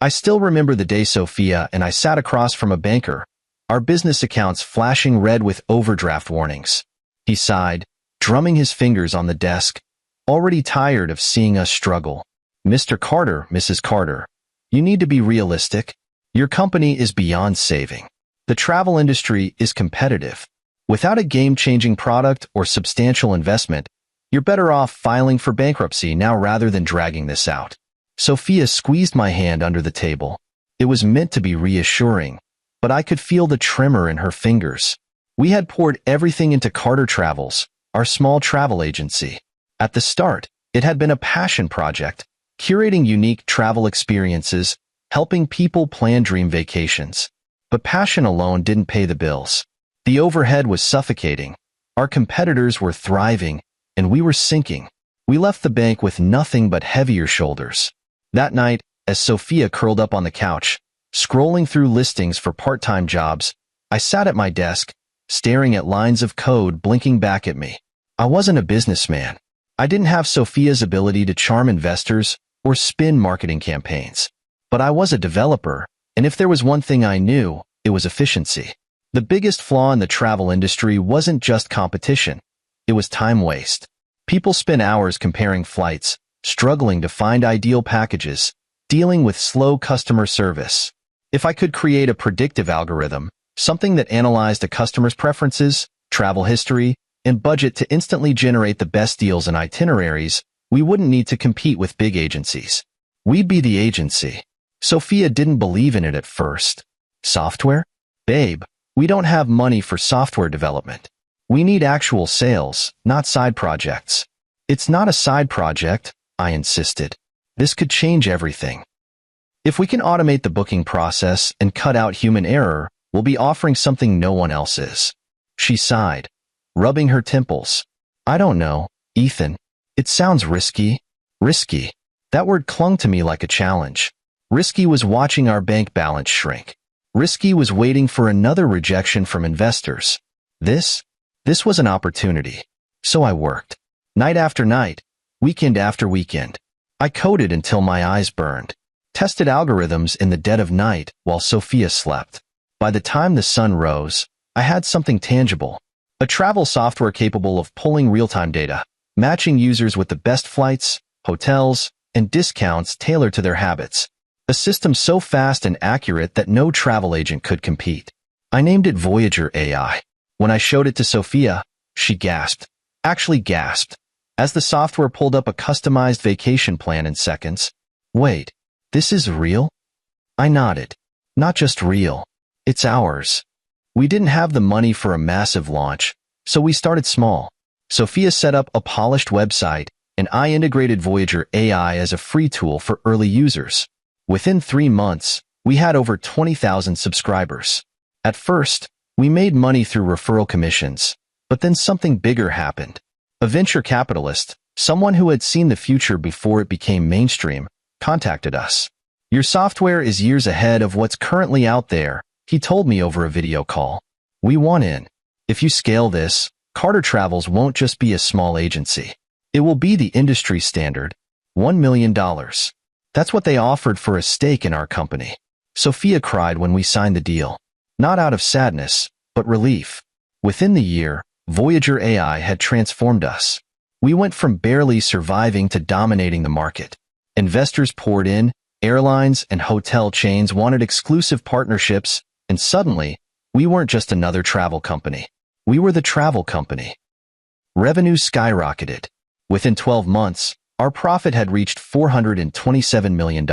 I still remember the day Sophia and I sat across from a banker, our business accounts flashing red with overdraft warnings. He sighed, drumming his fingers on the desk, already tired of seeing us struggle. Mr. Carter, Mrs. Carter, you need to be realistic. Your company is beyond saving. The travel industry is competitive. Without a game-changing product or substantial investment, you're better off filing for bankruptcy now rather than dragging this out. Sophia squeezed my hand under the table. It was meant to be reassuring, but I could feel the tremor in her fingers. We had poured everything into Carter Travels, our small travel agency. At the start, it had been a passion project, curating unique travel experiences, helping people plan dream vacations. But passion alone didn't pay the bills. The overhead was suffocating. Our competitors were thriving, and we were sinking. We left the bank with nothing but heavier shoulders. That night, as Sophia curled up on the couch, scrolling through listings for part-time jobs, I sat at my desk, staring at lines of code blinking back at me. I wasn't a businessman. I didn't have Sophia's ability to charm investors or spin marketing campaigns. But I was a developer, and if there was one thing I knew, it was efficiency. The biggest flaw in the travel industry wasn't just competition. It was time waste. People spent hours comparing flights, struggling to find ideal packages, dealing with slow customer service. If I could create a predictive algorithm, something that analyzed a customer's preferences, travel history, and budget to instantly generate the best deals and itineraries, we wouldn't need to compete with big agencies. We'd be the agency. Sophia didn't believe in it at first. Software? Babe, we don't have money for software development. We need actual sales, not side projects. It's not a side project, I insisted. This could change everything. If we can automate the booking process and cut out human error, we'll be offering something no one else is. She sighed, rubbing her temples. I don't know, Ethan. It sounds risky. Risky. That word clung to me like a challenge. Risky was watching our bank balance shrink. Risky was waiting for another rejection from investors. This was an opportunity. So I worked. Night after night, weekend after weekend. I coded until my eyes burned. Tested algorithms in the dead of night while Sophia slept. By the time the sun rose, I had something tangible. A travel software capable of pulling real-time data, matching users with the best flights, hotels, and discounts tailored to their habits. A system so fast and accurate that no travel agent could compete. I named it Voyager AI. When I showed it to Sophia, she gasped. Actually gasped. As the software pulled up a customized vacation plan in seconds. Wait, this is real? I nodded. Not just real. It's ours. We didn't have the money for a massive launch, so we started small. Sophia set up a polished website, and I integrated Voyager AI as a free tool for early users. Within 3 months, we had over 20,000 subscribers. At first, we made money through referral commissions, but then something bigger happened. A venture capitalist, someone who had seen the future before it became mainstream, contacted us. Your software is years ahead of what's currently out there, he told me over a video call. We want in. If you scale this, Carter Travels won't just be a small agency. It will be the industry standard. $1 million. That's what they offered for a stake in our company. Sophia cried when we signed the deal. Not out of sadness, but relief. Within the year, Voyager AI had transformed us. We went from barely surviving to dominating the market. Investors poured in, airlines and hotel chains wanted exclusive partnerships, and suddenly, we weren't just another travel company. We were the travel company. Revenue skyrocketed. Within 12 months, our profit had reached $427 million.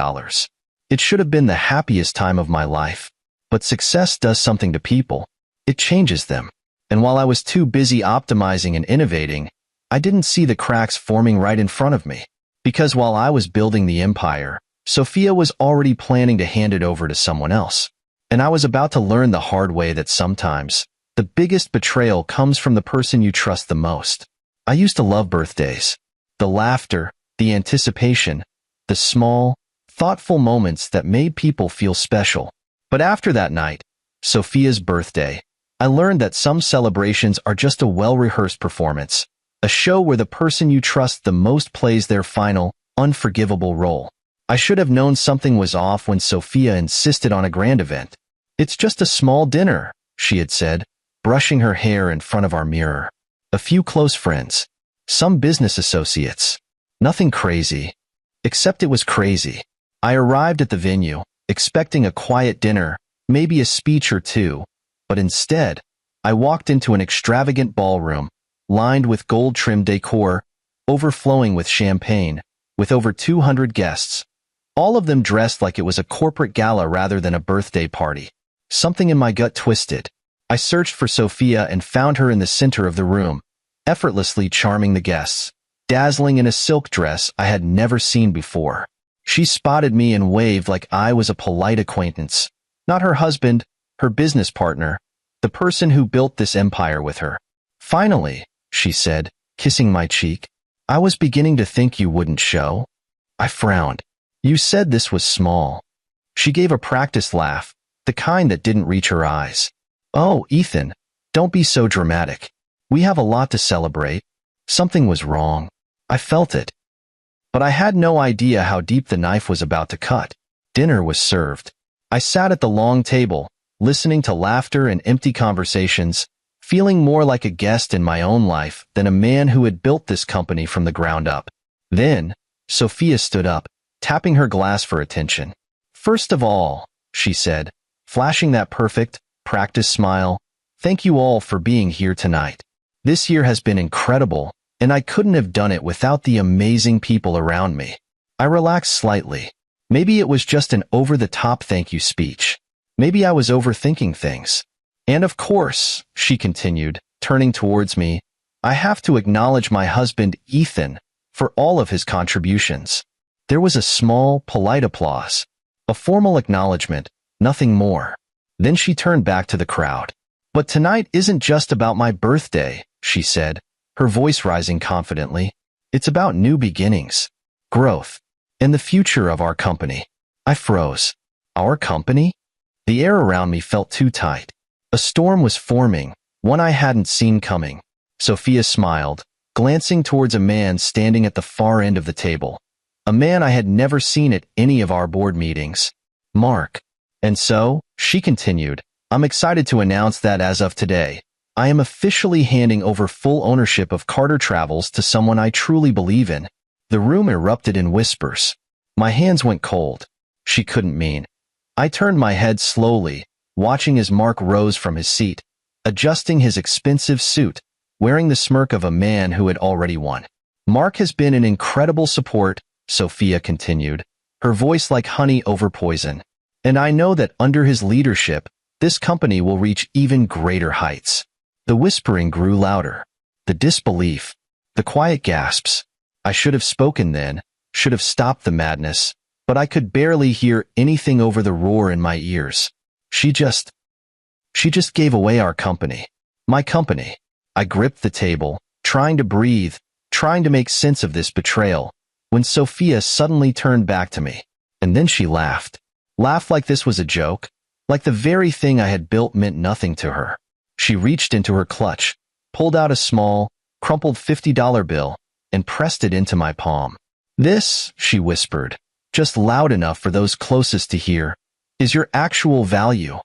It should have been the happiest time of my life. But success does something to people. It changes them. And while I was too busy optimizing and innovating, I didn't see the cracks forming right in front of me. Because while I was building the empire, Sophia was already planning to hand it over to someone else. And I was about to learn the hard way that sometimes, the biggest betrayal comes from the person you trust the most. I used to love birthdays. The laughter, the anticipation, the small, thoughtful moments that made people feel special. But after that night, Sophia's birthday, I learned that some celebrations are just a well-rehearsed performance, a show where the person you trust the most plays their final, unforgivable role. I should have known something was off when Sophia insisted on a grand event. It's just a small dinner, she had said, brushing her hair in front of our mirror. A few close friends. Some business associates. Nothing crazy. Except it was crazy. I arrived at the venue, expecting a quiet dinner, maybe a speech or two, but instead, I walked into an extravagant ballroom, lined with gold-trimmed decor, overflowing with champagne, with over 200 guests, all of them dressed like it was a corporate gala rather than a birthday party. Something in my gut twisted. I searched for Sophia and found her in the center of the room, effortlessly charming the guests, dazzling in a silk dress I had never seen before. She spotted me and waved like I was a polite acquaintance. Not her husband, her business partner, the person who built this empire with her. "Finally," she said, kissing my cheek. "I was beginning to think you wouldn't show." I frowned. "You said this was small." She gave a practiced laugh, the kind that didn't reach her eyes. "Oh, Ethan, don't be so dramatic. We have a lot to celebrate." Something was wrong. I felt it. But I had no idea how deep the knife was about to cut. Dinner was served. I sat at the long table, listening to laughter and empty conversations, feeling more like a guest in my own life than a man who had built this company from the ground up. Then, Sophia stood up, tapping her glass for attention. "First of all," she said, flashing that perfect, practiced smile, "thank you all for being here tonight. This year has been incredible, and I couldn't have done it without the amazing people around me." I relaxed slightly. Maybe it was just an over-the-top thank you speech. Maybe I was overthinking things. "And of course," she continued, turning towards me, "I have to acknowledge my husband, Ethan, for all of his contributions." There was a small, polite applause. A formal acknowledgement, nothing more. Then she turned back to the crowd. "But tonight isn't just about my birthday," she said, her voice rising confidently. "It's about new beginnings, growth, and the future of our company." I froze. Our company? The air around me felt too tight. A storm was forming, one I hadn't seen coming. Sophia smiled, glancing towards a man standing at the far end of the table. A man I had never seen at any of our board meetings. Mark. "And so," she continued, "I'm excited to announce that as of today, I am officially handing over full ownership of Carter Travels to someone I truly believe in." The room erupted in whispers. My hands went cold. She couldn't mean. I turned my head slowly, watching as Mark rose from his seat, adjusting his expensive suit, wearing the smirk of a man who had already won. "Mark has been an incredible support," Sophia continued, her voice like honey over poison. "And I know that under his leadership, this company will reach even greater heights." The whispering grew louder. The disbelief. The quiet gasps. I should have spoken then, should have stopped the madness, but I could barely hear anything over the roar in my ears. She just gave away our company. My company. I gripped the table, trying to breathe, trying to make sense of this betrayal, when Sophia suddenly turned back to me. And then she laughed. Laughed like this was a joke, like the very thing I had built meant nothing to her. She reached into her clutch, pulled out a small, crumpled $50 bill, and pressed it into my palm. "This," she whispered, just loud enough for those closest to hear, "is your actual value."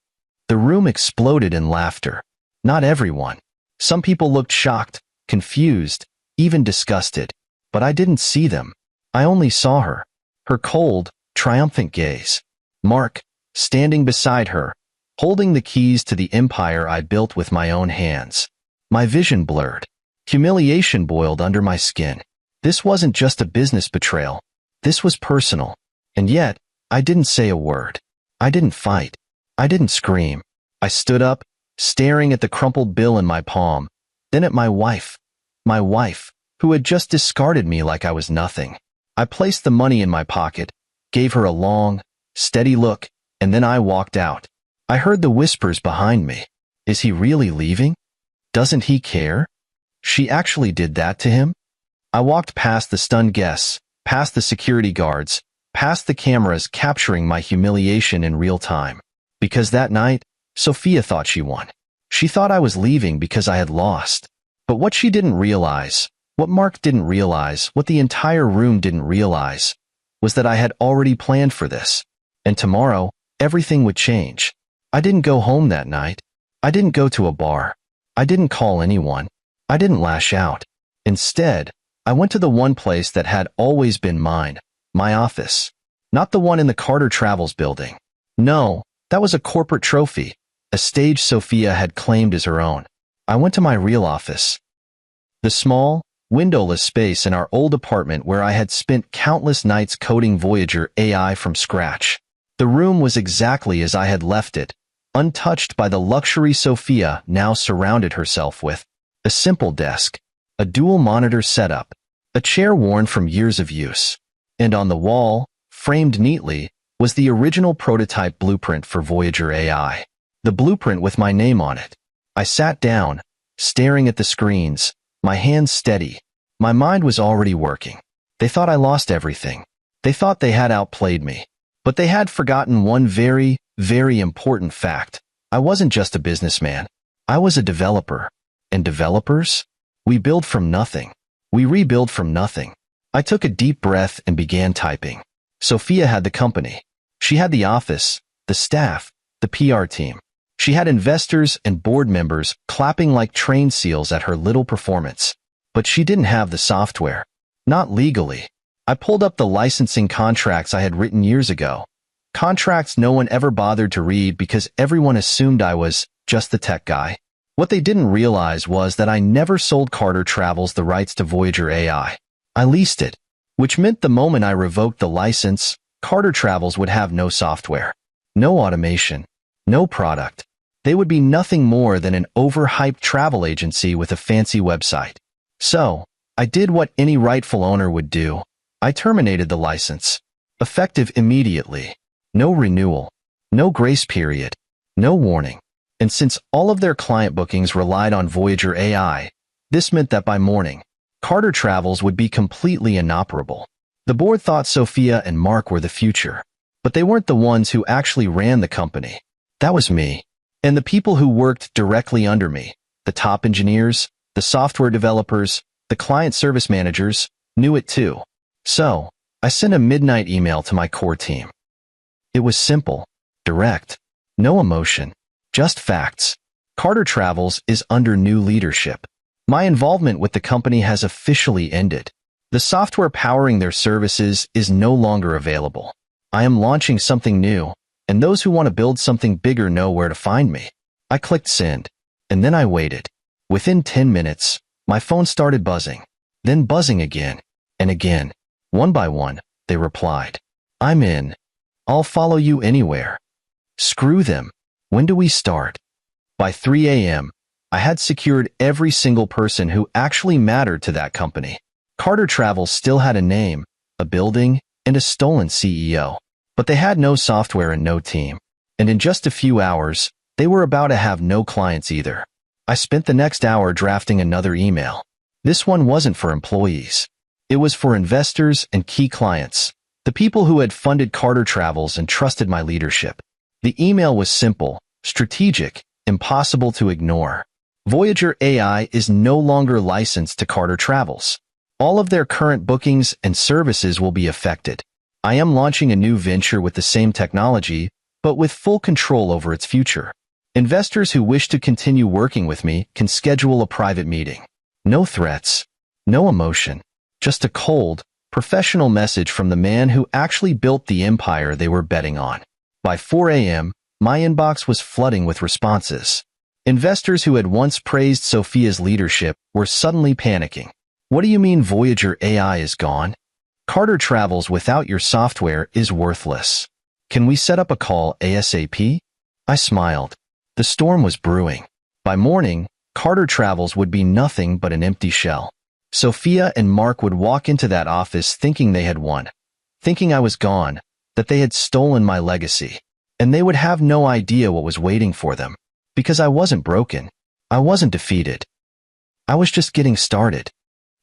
The room exploded in laughter. Not everyone. Some people looked shocked, confused, even disgusted. But I didn't see them. I only saw her. Her cold, triumphant gaze. Mark, standing beside her, holding the keys to the empire I built with my own hands. My vision blurred. Humiliation boiled under my skin. This wasn't just a business betrayal. This was personal. And yet, I didn't say a word. I didn't fight. I didn't scream. I stood up, staring at the crumpled bill in my palm, then at my wife, who had just discarded me like I was nothing. I placed the money in my pocket, gave her a long, steady look, and then I walked out. I heard the whispers behind me. Is he really leaving? Doesn't he care? She actually did that to him? I walked past the stunned guests, past the security guards, past the cameras capturing my humiliation in real time. Because that night, Sophia thought she won. She thought I was leaving because I had lost. But what she didn't realize, what Mark didn't realize, what the entire room didn't realize, was that I had already planned for this. And tomorrow, everything would change. I didn't go home that night. I didn't go to a bar. I didn't call anyone. I didn't lash out. Instead, I went to the one place that had always been mine, my office. Not the one in the Carter Travels building. No, that was a corporate trophy, a stage Sophia had claimed as her own. I went to my real office. The small, windowless space in our old apartment where I had spent countless nights coding Voyager AI from scratch. The room was exactly as I had left it, untouched by the luxury Sophia now surrounded herself with. A simple desk, a dual-monitor setup, a chair worn from years of use. And on the wall, framed neatly, was the original prototype blueprint for Voyager AI. The blueprint with my name on it. I sat down, staring at the screens, my hands steady. My mind was already working. They thought I lost everything. They thought they had outplayed me. But they had forgotten one very, very important fact. I wasn't just a businessman. I was a developer. And developers? We build from nothing. We rebuild from nothing. I took a deep breath and began typing. Sophia had the company. She had the office, the staff, the PR team. She had investors and board members clapping like trained seals at her little performance. But she didn't have the software. Not legally. I pulled up the licensing contracts I had written years ago. Contracts no one ever bothered to read because everyone assumed I was just the tech guy. What they didn't realize was that I never sold Carter Travels the rights to Voyager AI. I leased it, which meant the moment I revoked the license, Carter Travels would have no software, no automation, no product. They would be nothing more than an overhyped travel agency with a fancy website. So, I did what any rightful owner would do. I terminated the license. Effective immediately. No renewal. No grace period. No warning. And since all of their client bookings relied on Voyager AI, this meant that by morning, Carter Travels would be completely inoperable. The board thought Sophia and Mark were the future, but they weren't the ones who actually ran the company. That was me. And the people who worked directly under me, the top engineers, the software developers, the client service managers, knew it too. So, I sent a midnight email to my core team. It was simple, direct, no emotion, just facts. Carter Travels is under new leadership. My involvement with the company has officially ended. The software powering their services is no longer available. I am launching something new, and those who want to build something bigger know where to find me. I clicked send, and then I waited. Within 10 minutes, my phone started buzzing, then buzzing again, and again. One by one, they replied, "I'm in. I'll follow you anywhere." Screw them. When do we start? By 3 a.m., I had secured every single person who actually mattered to that company. Carter Travels still had a name, a building, and a stolen CEO. But they had no software and no team. And in just a few hours, they were about to have no clients either. I spent the next hour drafting another email. This one wasn't for employees. It was for investors and key clients, the people who had funded Carter Travels and trusted my leadership. The email was simple, strategic, impossible to ignore. Voyager AI is no longer licensed to Carter Travels. All of their current bookings and services will be affected. I am launching a new venture with the same technology, but with full control over its future. Investors who wish to continue working with me can schedule a private meeting. No threats, no emotion, just a cold, professional message from the man who actually built the empire they were betting on. By 4 a.m., my inbox was flooding with responses. Investors who had once praised Sophia's leadership were suddenly panicking. What do you mean Voyager AI is gone? Carter Travels without your software is worthless. Can we set up a call ASAP? I smiled. The storm was brewing. By morning, Carter Travels would be nothing but an empty shell. Sophia and Mark would walk into that office thinking they had won, thinking I was gone, that they had stolen my legacy, and they would have no idea what was waiting for them, because I wasn't broken. I wasn't defeated. I was just getting started.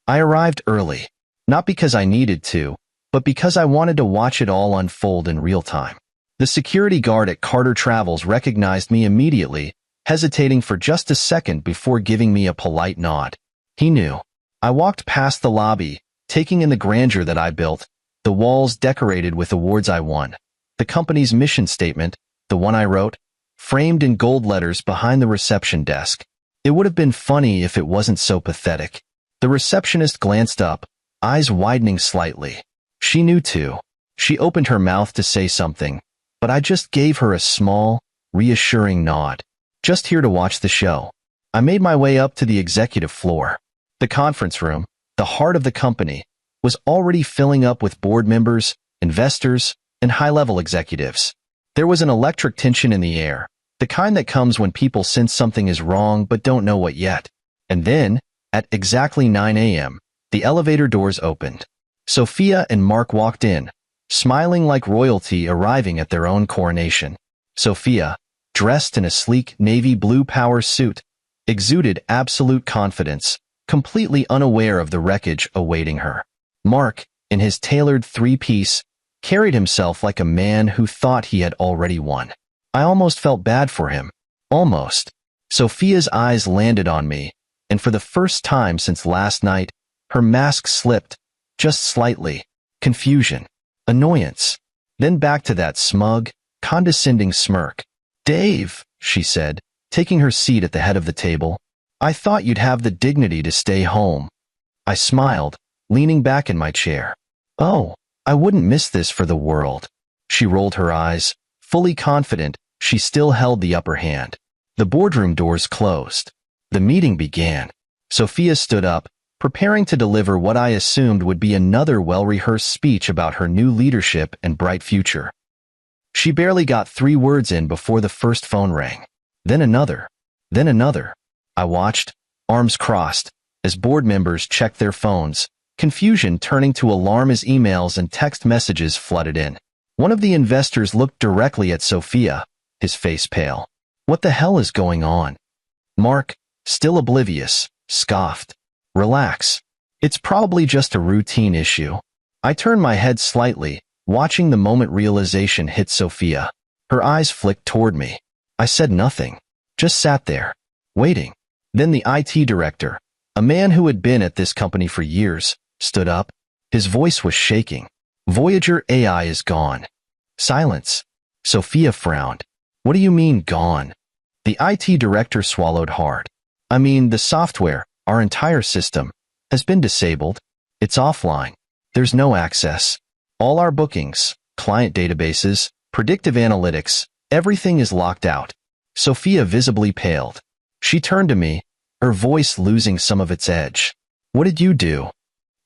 I arrived early, not because I needed to, but because I wanted to watch it all unfold in real time. The security guard at Carter Travels recognized me immediately, hesitating for just a second before giving me a polite nod. He knew. I walked past the lobby, taking in the grandeur that I built, the walls decorated with awards I won, the company's mission statement, the one I wrote, framed in gold letters behind the reception desk. It would have been funny if it wasn't so pathetic. The receptionist glanced up, eyes widening slightly. She knew too. She opened her mouth to say something, but I just gave her a small, reassuring nod. Just here to watch the show. I made my way up to the executive floor. The conference room, the heart of the company, was already filling up with board members, investors, and high-level executives. There was an electric tension in the air, the kind that comes when people sense something is wrong but don't know what yet. And then, at exactly 9 a.m., the elevator doors opened. Sophia and Mark walked in, smiling like royalty arriving at their own coronation. Sophia, dressed in a sleek navy blue power suit, exuded absolute confidence, completely unaware of the wreckage awaiting her. Mark, in his tailored three-piece, carried himself like a man who thought he had already won. I almost felt bad for him. Almost. Sophia's eyes landed on me, and for the first time since last night, her mask slipped, just slightly. Confusion. Annoyance. Then back to that smug, condescending smirk. "Dave," she said, taking her seat at the head of the table, "I thought you'd have the dignity to stay home." I smiled, leaning back in my chair. "Oh, I wouldn't miss this for the world." She rolled her eyes, fully confident she still held the upper hand. The boardroom doors closed. The meeting began. Sophia stood up, preparing to deliver what I assumed would be another well-rehearsed speech about her new leadership and bright future. She barely got 3 words in before the first phone rang. Then another. Then another. I watched, arms crossed, as board members checked their phones, confusion turning to alarm as emails and text messages flooded in. One of the investors looked directly at Sophia, his face pale. "What the hell is going on?" Mark, still oblivious, scoffed. "Relax. It's probably just a routine issue." I turned my head slightly, watching the moment realization hit Sophia. Her eyes flicked toward me. I said nothing, just sat there, waiting. Then the IT director, a man who had been at this company for years, stood up. His voice was shaking. "Voyager AI is gone." Silence. Sophia frowned. "What do you mean, gone?" The IT director swallowed hard. "I mean, the software, our entire system, has been disabled. It's offline. There's no access. All our bookings, client databases, predictive analytics, everything is locked out." Sophia visibly paled. She turned to me, her voice losing some of its edge. "What did you do?"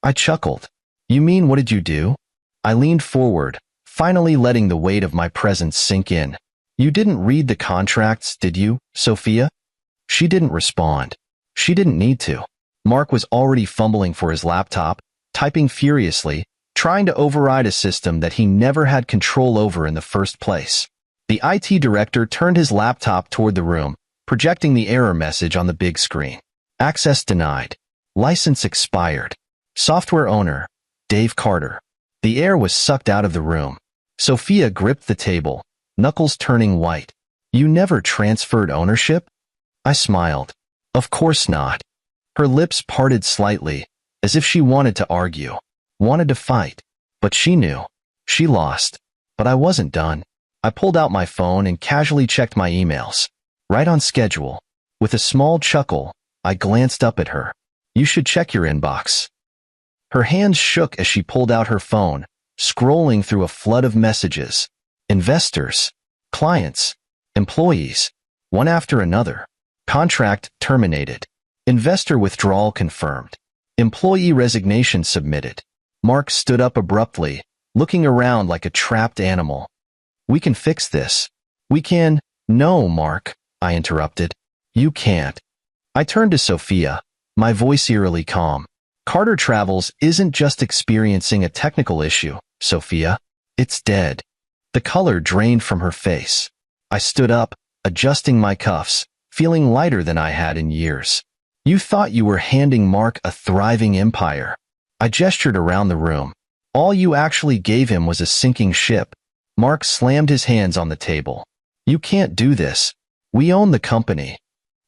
I chuckled. "You mean what did you do?" I leaned forward, finally letting the weight of my presence sink in. "You didn't read the contracts, did you, Sophia?" She didn't respond. She didn't need to. Mark was already fumbling for his laptop, typing furiously, trying to override a system that he never had control over in the first place. The IT director turned his laptop toward the room, projecting the error message on the big screen. "Access denied. License expired. Software owner, Dave Carter." The air was sucked out of the room. Sophia gripped the table, knuckles turning white. "You never transferred ownership?" I smiled. "Of course not." Her lips parted slightly, as if she wanted to argue, wanted to fight. But she knew. She lost. But I wasn't done. I pulled out my phone and casually checked my emails. Right on schedule. With a small chuckle, I glanced up at her. "You should check your inbox." Her hands shook as she pulled out her phone, scrolling through a flood of messages. Investors, clients, employees, one after another. Contract terminated. Investor withdrawal confirmed. Employee resignation submitted. Mark stood up abruptly, looking around like a trapped animal. "We can fix this." "We can—" "No, Mark," I interrupted. "You can't." I turned to Sophia, my voice eerily calm. "Carter Travels isn't just experiencing a technical issue, Sophia. It's dead." The color drained from her face. I stood up, adjusting my cuffs, feeling lighter than I had in years. "You thought you were handing Mark a thriving empire." I gestured around the room. "All you actually gave him was a sinking ship." Mark slammed his hands on the table. "You can't do this. We own the company."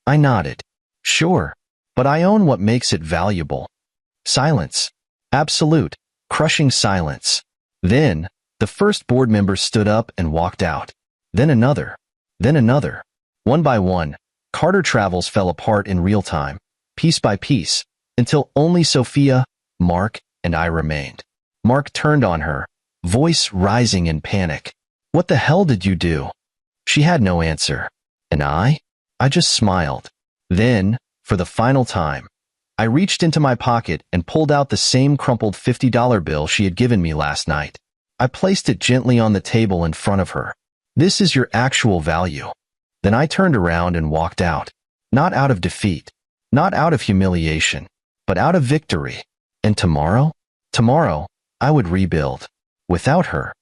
I nodded. "Sure, but I own what makes it valuable." Silence. Absolute, crushing silence. Then, the first board member stood up and walked out. Then another. Then another. One by one, Carter Travels fell apart in real time, piece by piece, until only Sophia, Mark, and I remained. Mark turned on her, voice rising in panic. "What the hell did you do?" She had no answer. And I just smiled. Then, for the final time, I reached into my pocket and pulled out the same crumpled $50 bill she had given me last night. I placed it gently on the table in front of her. "This is your actual value." Then I turned around and walked out. Not out of defeat, not out of humiliation, but out of victory. And tomorrow? Tomorrow, I would rebuild. Without her.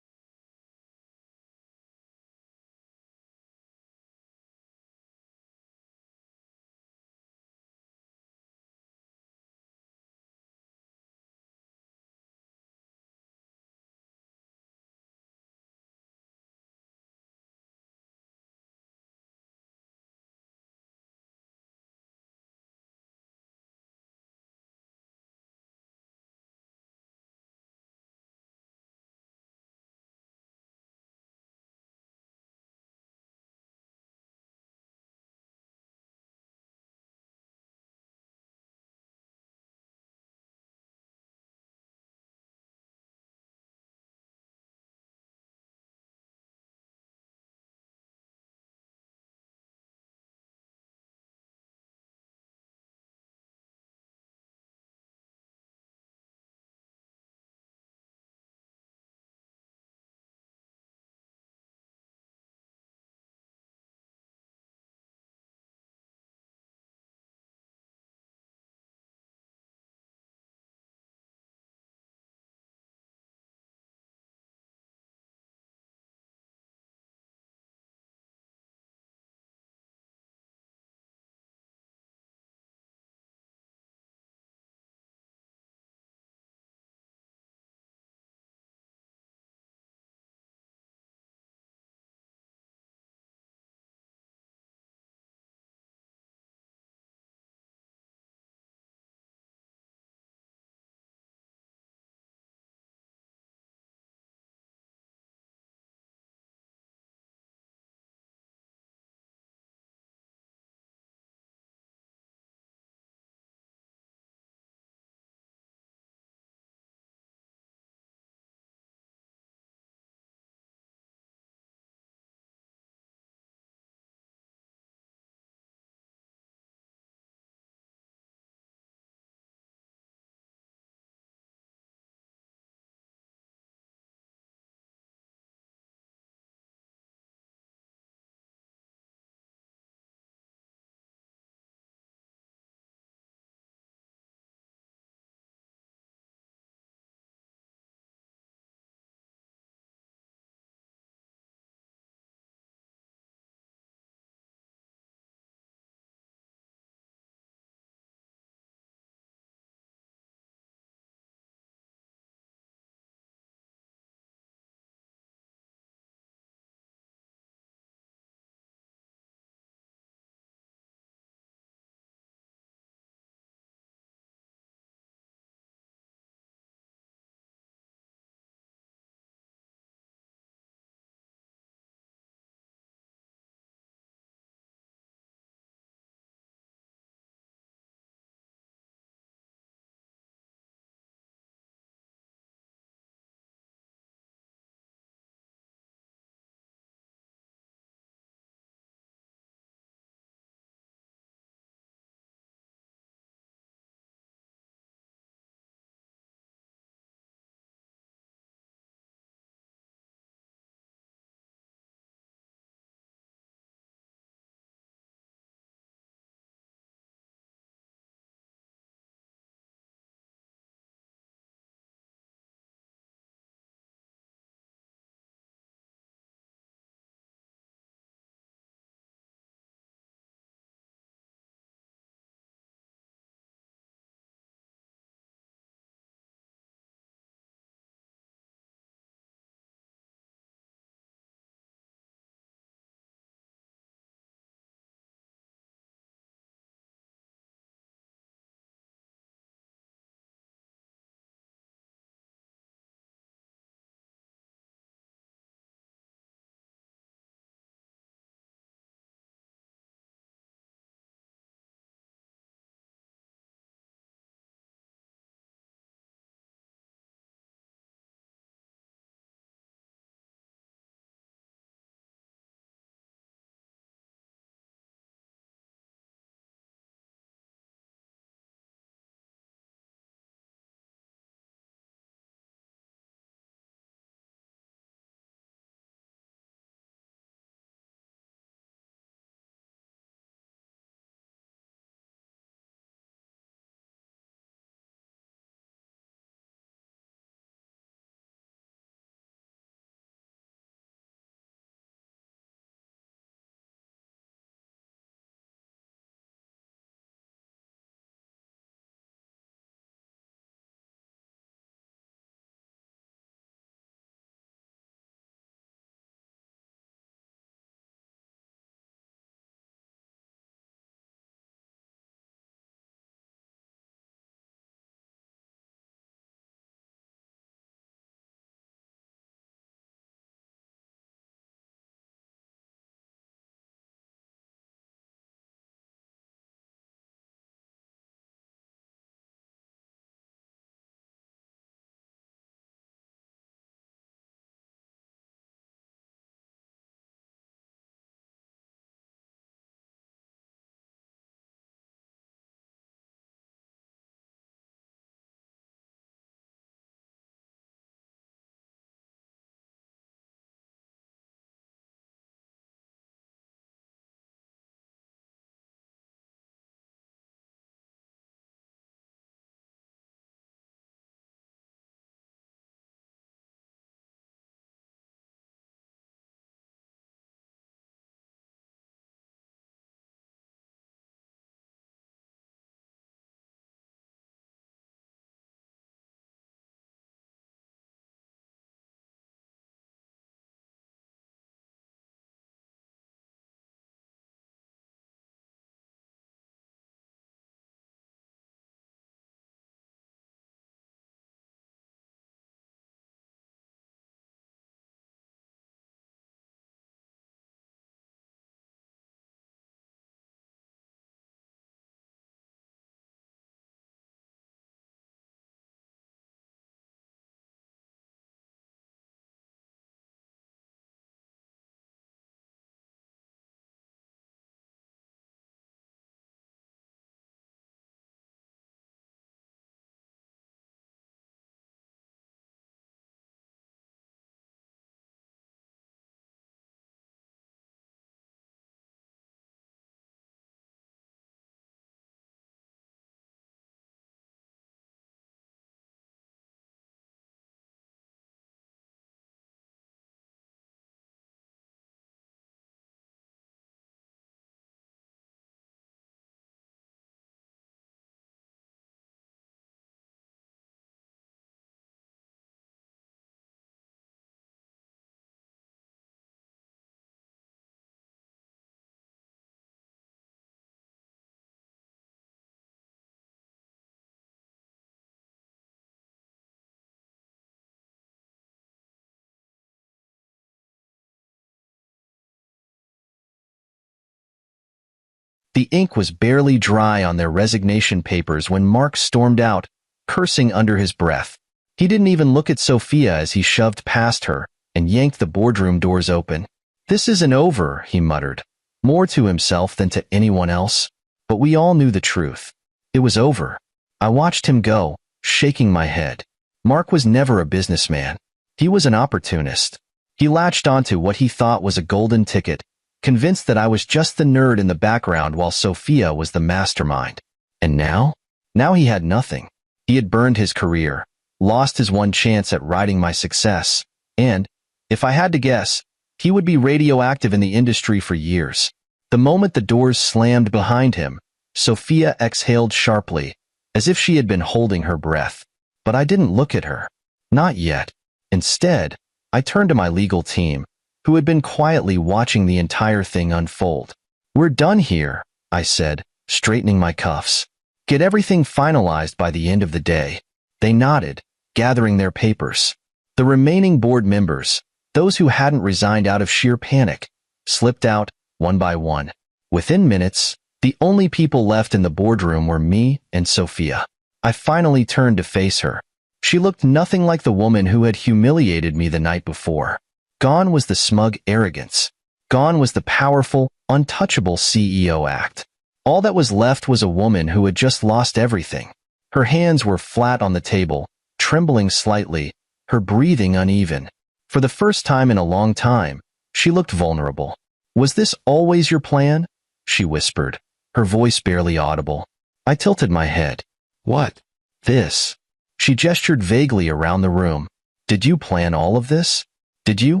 The ink was barely dry on their resignation papers when Mark stormed out, cursing under his breath. He didn't even look at Sophia as he shoved past her and yanked the boardroom doors open. "This isn't over," he muttered, more to himself than to anyone else. But we all knew the truth. It was over. I watched him go, shaking my head. Mark was never a businessman. He was an opportunist. He latched onto what he thought was a golden ticket, convinced that I was just the nerd in the background while Sophia was the mastermind. And now? Now he had nothing. He had burned his career, lost his one chance at riding my success, and, if I had to guess, he would be radioactive in the industry for years. The moment the doors slammed behind him, Sophia exhaled sharply, as if she had been holding her breath. But I didn't look at her. Not yet. Instead, I turned to my legal team, who had been quietly watching the entire thing unfold. "We're done here," I said, straightening my cuffs. "Get everything finalized by the end of the day." They nodded, gathering their papers. The remaining board members, those who hadn't resigned out of sheer panic, slipped out, one by one. Within minutes, the only people left in the boardroom were me and Sophia. I finally turned to face her. She looked nothing like the woman who had humiliated me the night before. Gone was the smug arrogance. Gone was the powerful, untouchable CEO act. All that was left was a woman who had just lost everything. Her hands were flat on the table, trembling slightly, her breathing uneven. For the first time in a long time, she looked vulnerable. "Was this always your plan?" she whispered, her voice barely audible. I tilted my head. "What?" "This." She gestured vaguely around the room. "Did you plan all of this? Did you?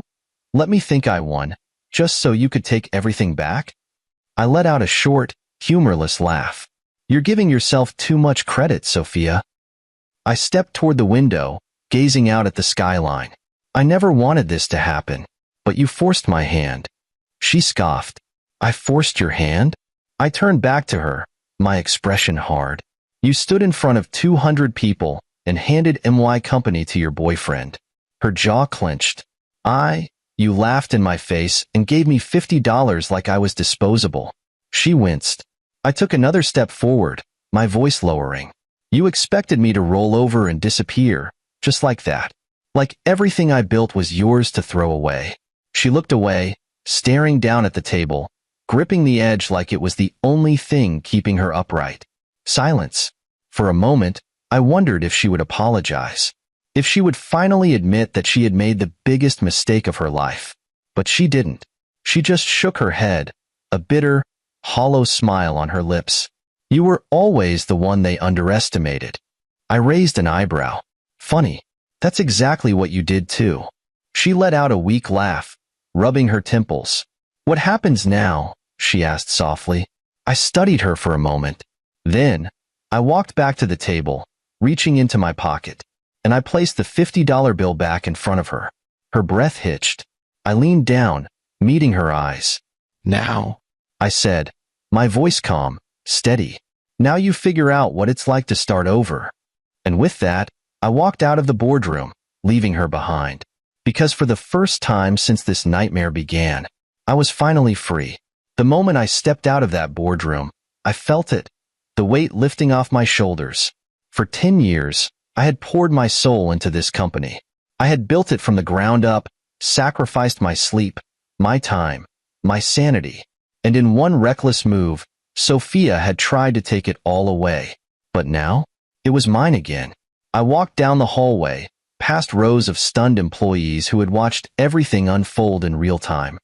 Let me think I won, just so you could take everything back?" I let out a short, humorless laugh. "You're giving yourself too much credit, Sophia." I stepped toward the window, gazing out at the skyline. "I never wanted this to happen, but you forced my hand." She scoffed. "I forced your hand?" I turned back to her, my expression hard. "You stood in front of 200 people and handed MY Company to your boyfriend." Her jaw clenched. You laughed in my face and gave me $50 like I was disposable." She winced. I took another step forward, my voice lowering. "You expected me to roll over and disappear, just like that. Like everything I built was yours to throw away." She looked away, staring down at the table, gripping the edge like it was the only thing keeping her upright. Silence. For a moment, I wondered if she would apologize. If she would finally admit that she had made the biggest mistake of her life. But she didn't. She just shook her head, a bitter, hollow smile on her lips. "You were always the one they underestimated." I raised an eyebrow. "Funny. That's exactly what you did too." She let out a weak laugh, rubbing her temples. "What happens now?" she asked softly. I studied her for a moment. Then, I walked back to the table, reaching into my pocket, and I placed the $50 bill back in front of her. Her breath hitched. I leaned down, meeting her eyes. "Now," I said, my voice calm, steady. "Now you figure out what it's like to start over." And with that, I walked out of the boardroom, leaving her behind. Because for the first time since this nightmare began, I was finally free. The moment I stepped out of that boardroom, I felt it, the weight lifting off my shoulders. For 10 years, I had poured my soul into this company. I had built it from the ground up, sacrificed my sleep, my time, my sanity. And in one reckless move, Sophia had tried to take it all away. But now, it was mine again. I walked down the hallway, past rows of stunned employees who had watched everything unfold in real time.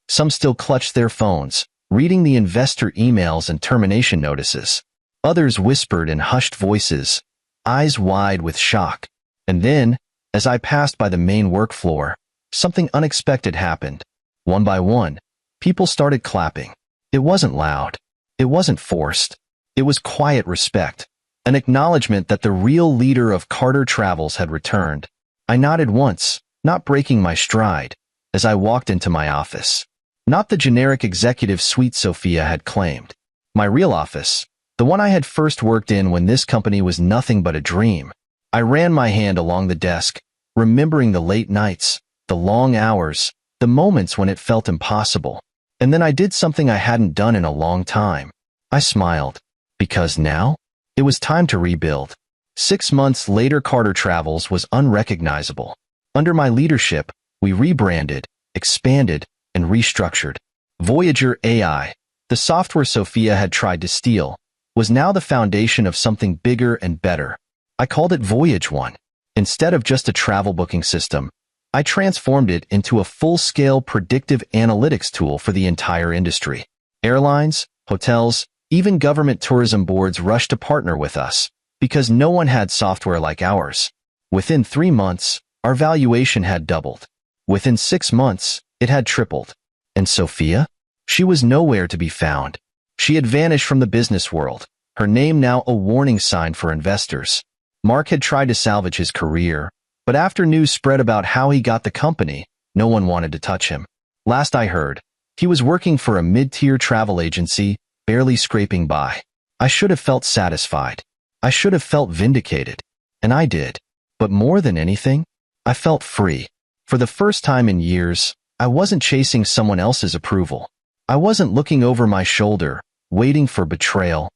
Some still clutched their phones, reading the investor emails and termination notices. Others whispered in hushed voices, eyes wide with shock. And then, as I passed by the main work floor, something unexpected happened. One by one, people started clapping. It wasn't loud. It wasn't forced. It was quiet respect, an acknowledgement that the real leader of Carter Travels had returned. I nodded once, not breaking my stride, as I walked into my office. Not the generic executive suite Sophia had claimed. My real office, the one I had first worked in when this company was nothing but a dream. I ran my hand along the desk, remembering the late nights, the long hours, the moments when it felt impossible. And then I did something I hadn't done in a long time. I smiled. Because now? It was time to rebuild. 6 months later, Carter Travels was unrecognizable. Under my leadership, we rebranded, expanded, and restructured. Voyager AI, the software Sophia had tried to steal, was now the foundation of something bigger and better. I called it Voyage One. Instead of just a travel booking system, I transformed it into a full-scale predictive analytics tool for the entire industry. Airlines, hotels, even government tourism boards rushed to partner with us, because no one had software like ours. Within 3 months, our valuation had doubled. Within 6 months, it had tripled. And Sophia? She was nowhere to be found. She had vanished from the business world, her name now a warning sign for investors. Mark had tried to salvage his career, but after news spread about how he got the company, no one wanted to touch him. Last I heard, he was working for a mid-tier travel agency, barely scraping by. I should have felt satisfied. I should have felt vindicated. And I did. But more than anything, I felt free. For the first time in years, I wasn't chasing someone else's approval. I wasn't looking over my shoulder, waiting for betrayal.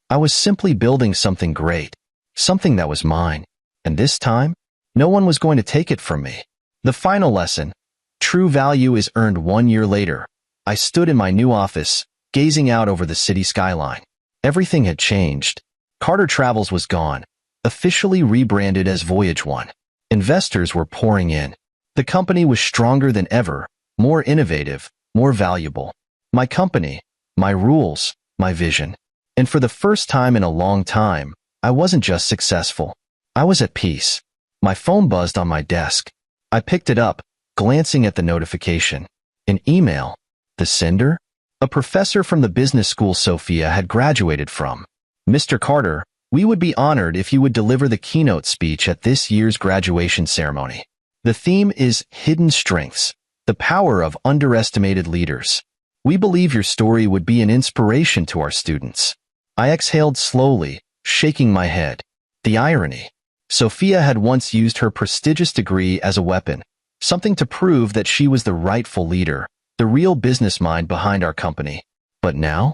I was simply building something great, something that was mine. And this time, no one was going to take it from me. The final lesson: true value is earned 1 year later. I stood in my new office, gazing out over the city skyline. Everything had changed. Carter Travels was gone, officially rebranded as Voyage One. Investors were pouring in. The company was stronger than ever, more innovative, more valuable. My company, my rules, my vision. And for the first time in a long time, I wasn't just successful. I was at peace. My phone buzzed on my desk. I picked it up, glancing at the notification. An email. The sender? A professor from the business school Sophia had graduated from. Mr. Carter, we would be honored if you would deliver the keynote speech at this year's graduation ceremony. The theme is Hidden Strengths, the Power of Underestimated Leaders. We believe your story would be an inspiration to our students. I exhaled slowly, shaking my head. The irony. Sophia had once used her prestigious degree as a weapon, something to prove that she was the rightful leader, the real business mind behind our company. But now,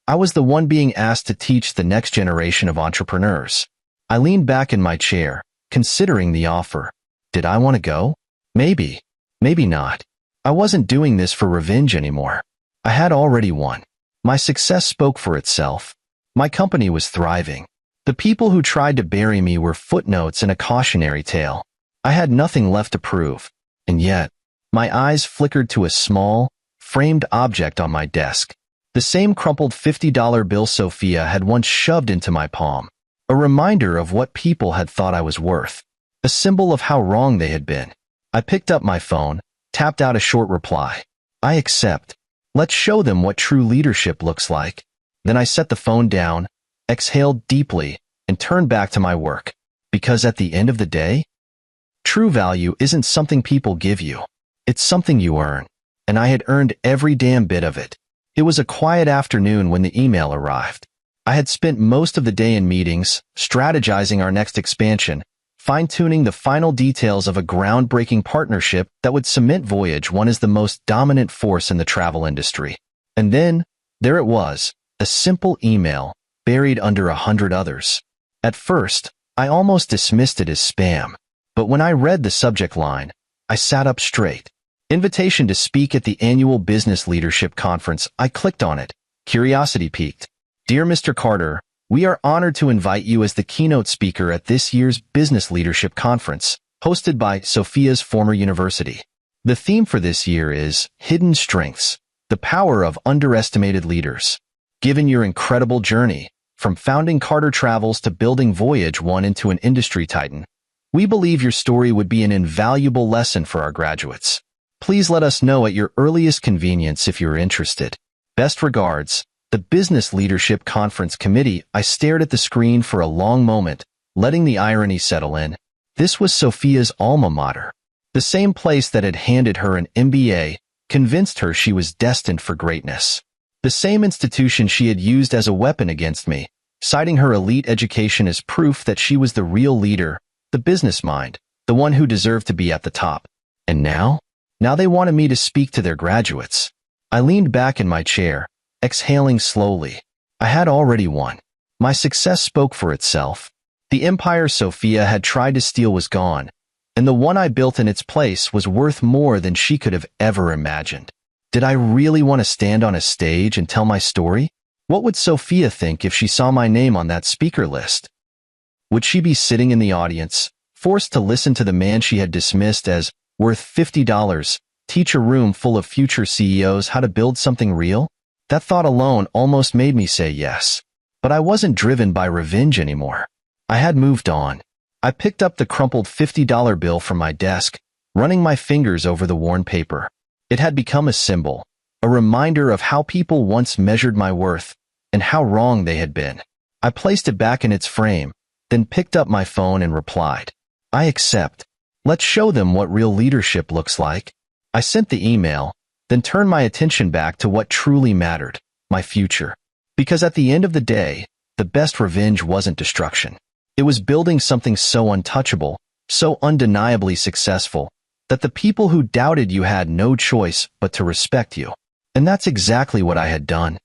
I was the one being asked to teach the next generation of entrepreneurs. I leaned back in my chair, considering the offer. Did I want to go? Maybe. Maybe not. I wasn't doing this for revenge anymore. I had already won. My success spoke for itself. My company was thriving. The people who tried to bury me were footnotes in a cautionary tale. I had nothing left to prove. And yet, my eyes flickered to a small, framed object on my desk. The same crumpled $50 bill Sophia had once shoved into my palm. A reminder of what people had thought I was worth. A symbol of how wrong they had been. I picked up my phone, tapped out a short reply. I accept. Let's show them what true leadership looks like. Then I set the phone down, exhaled deeply, and turned back to my work. Because at the end of the day, true value isn't something people give you. It's something you earn. And I had earned every damn bit of it. It was a quiet afternoon when the email arrived. I had spent most of the day in meetings, strategizing our next expansion, fine-tuning the final details of a groundbreaking partnership that would cement Voyage One as the most dominant force in the travel industry. And then, there it was, a simple email, buried under 100 others. At first, I almost dismissed it as spam. But when I read the subject line, I sat up straight. Invitation to speak at the annual Business Leadership Conference. I clicked on it. Curiosity piqued. Dear Mr. Carter, we are honored to invite you as the keynote speaker at this year's Business Leadership Conference, hosted by Sophia's former university. The theme for this year is Hidden Strengths, the Power of Underestimated Leaders. Given your incredible journey, from founding Carter Travels to building Voyage One into an industry titan, we believe your story would be an invaluable lesson for our graduates. Please let us know at your earliest convenience if you're interested. Best regards, the Business Leadership Conference Committee. I stared at the screen for a long moment, letting the irony settle in. This was Sophia's alma mater. The same place that had handed her an MBA, convinced her she was destined for greatness. The same institution she had used as a weapon against me, citing her elite education as proof that she was the real leader, the business mind, the one who deserved to be at the top. And now they wanted me to speak to their graduates. I leaned back in my chair, exhaling slowly. I had already won. My success spoke for itself. The empire Sophia had tried to steal was gone, and the one I built in its place was worth more than she could have ever imagined. Did I really want to stand on a stage and tell my story? What would Sophia think if she saw my name on that speaker list? Would she be sitting in the audience, forced to listen to the man she had dismissed as worth $50, teach a room full of future CEOs how to build something real? That thought alone almost made me say yes. But I wasn't driven by revenge anymore. I had moved on. I picked up the crumpled $50 bill from my desk, running my fingers over the worn paper. It had become a symbol, a reminder of how people once measured my worth and how wrong they had been. I placed it back in its frame, then picked up my phone and replied, "I accept. Let's show them what real leadership looks like." I sent the email, then turned my attention back to what truly mattered, my future. Because at the end of the day, the best revenge wasn't destruction. It was building something so untouchable, so undeniably successful, that the people who doubted you had no choice but to respect you. And that's exactly what I had done.